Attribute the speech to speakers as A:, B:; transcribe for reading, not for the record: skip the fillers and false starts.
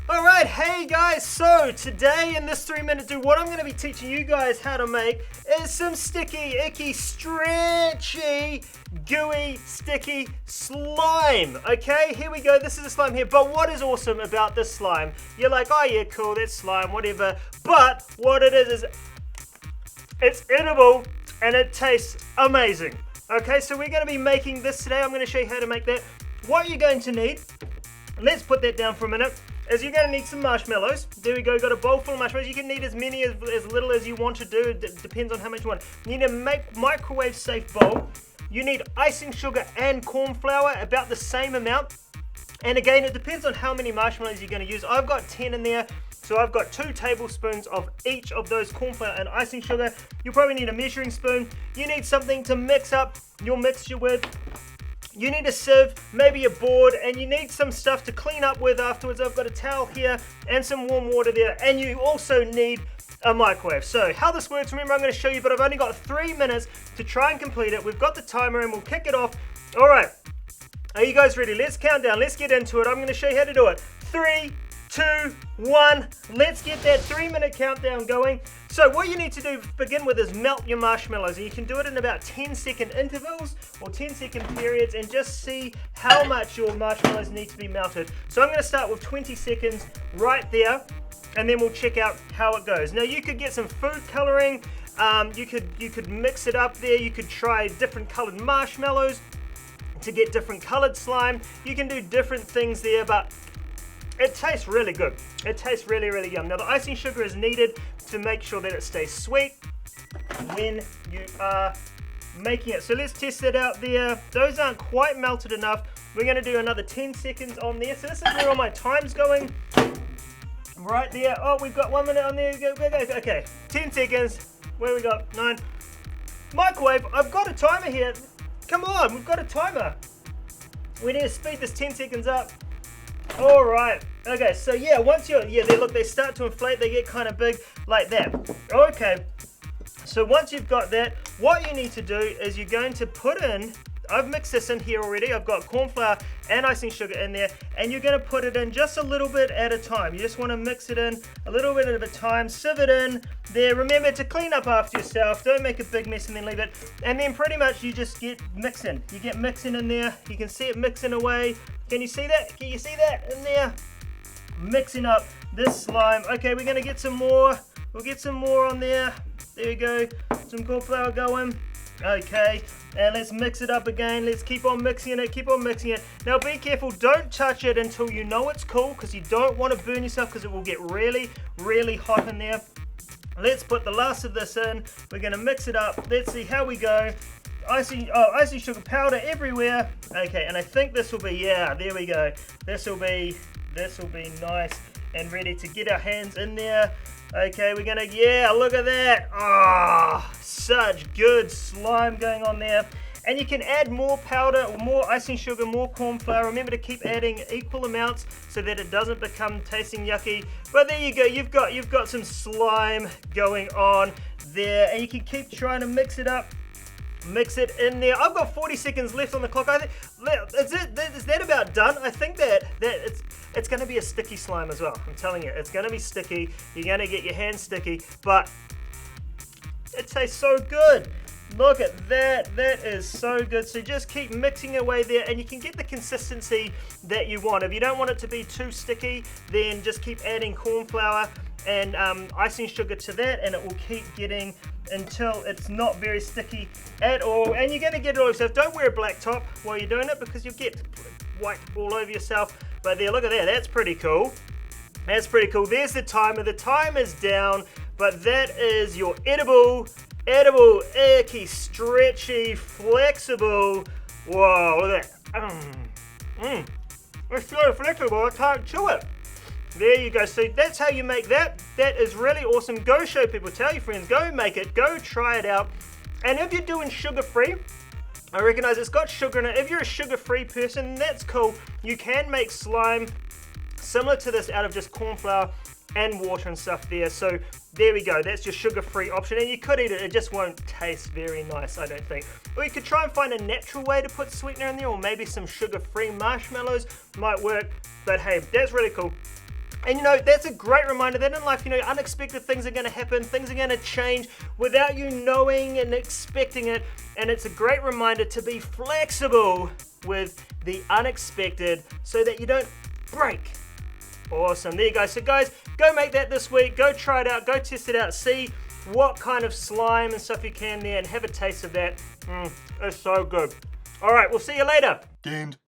A: Alright, hey guys, so today in this 3-minute do, what I'm going to be teaching you guys how to make is some sticky, icky, stretchy, gooey, sticky slime. Okay, here we go, this is the slime here, but what is awesome about this slime? You're like, oh yeah, cool, that's slime, whatever, but what it is it's edible and it tastes amazing. Okay, so we're going to be making this today. I'm going to show you how to make that. What you're going to need, let's put that down for a minute, is you're going to need some marshmallows. There we go, got a bowl full of marshmallows. You can need as many as little as you want to do. It depends on how much you want. You need a microwave safe bowl. You need icing sugar and corn flour, about the same amount. And again, it depends on how many marshmallows you're going to use. I've got 10 in there, so I've got 2 tablespoons of each of those corn flour and icing sugar. You probably need a measuring spoon. You need something to mix up your mixture with. You need a sieve, maybe a board, and you need some stuff to clean up with afterwards. I've got a towel here and some warm water there, and you also need a microwave. So how this works, remember I'm going to show you, but I've only got 3 minutes to try and complete it. We've got the timer and we'll kick it off. All right, are you guys ready? Let's count down, let's get into it. I'm going to show you how to do it. 3, 2, 1, let's get that 3-minute countdown going. So what you need to do to begin with is melt your marshmallows, and you can do it in about 10-second intervals or 10-second periods, and just see how much your marshmallows need to be melted. So I'm going to start with 20 seconds right there, and then we'll check out how it goes. Now you could get some food coloring, you could mix it up there, you could try different colored marshmallows to get different colored slime. You can do different things there, but it tastes really good. It tastes really, really yum. Now the icing sugar is needed to make sure that it stays sweet when you are making it. So let's test it out there. Those aren't quite melted enough. We're going to do another 10 seconds on there. So this is where all my time's going. Right there. Oh, we've got 1 minute on there. Go. Okay, 10 seconds. Where we got? 9. Microwave. I've got a timer here. Come on, we've got a timer. We need to speed this 10 seconds up. All right. Okay, so yeah, once you're, they start to inflate, they get kind of big like that. Okay, so once you've got that, what you need to do is you're going to put in, I've mixed this in here already, I've got corn flour and icing sugar in there, and you're going to put it in just a little bit at a time. You just want to mix it in a little bit at a time, sieve it in there. Remember to clean up after yourself, don't make a big mess and then leave it, and then pretty much you just get mixing. You get mixing in there, you can see it mixing away. Can you see that? Can you see that in there? Mixing up this slime. Okay, we're going to get some more. We'll get some more on there. There you go. Some corn flour going. Okay, and let's mix it up again. Let's keep on mixing it, keep on mixing it. Now be careful, don't touch it until you know it's cool, because you don't want to burn yourself, because it will get really, really hot in there. Let's put the last of this in. We're going to mix it up. Let's see how we go. Icing sugar powder everywhere. Okay, and I think this will be, yeah, there we go. This will be nice and ready to get our hands in there. Okay, we're gonna, yeah, look at that. Ah, such good slime going on there. And you can add more powder or more icing sugar, more corn flour. Remember to keep adding equal amounts so that it doesn't become tasting yucky. But there you go, you've got some slime going on there, and you can keep trying to mix it up. Mix it in there. I've got 40 seconds left on the clock. I think is that about done? I think that it's going to be a sticky slime as well. I'm telling you, it's going to be sticky. You're going to get your hands sticky, but it tastes so good. Look at that. That is so good. So just keep mixing away there, and you can get the consistency that you want. If you don't want it to be too sticky, then just keep adding corn flour and icing sugar to that, and it will keep getting until it's not very sticky at all. And you're going to get it all yourself. Don't wear a black top while you're doing it, because you'll get white all over yourself. But there, look at that. That's pretty cool. That's pretty cool. There's the timer. The timer's down, but that is your edible, icky, stretchy, flexible. Whoa, look at that. It's so flexible, I can't chew it. There you go. So that's how you make that. That is really awesome. Go show people. Tell your friends. Go make it. Go try it out. And if you're doing sugar-free, I recognize it's got sugar in it. If you're a sugar-free person, that's cool. You can make slime similar to this out of just corn flour and water and stuff there. So there we go, that's your sugar-free option, and you could eat it, it just won't taste very nice, I don't think. Or you could try and find a natural way to put sweetener in there, or maybe some sugar-free marshmallows might work, but hey, that's really cool. And you know, that's a great reminder that in life, you know, unexpected things are going to happen, things are going to change without you knowing and expecting it. And it's a great reminder to be flexible with the unexpected so that you don't break. Awesome, there you go. So guys, go make that this week, go try it out, go test it out, see what kind of slime and stuff you can there and have a taste of that. It's so good. All right, we'll see you later.
B: Gamed.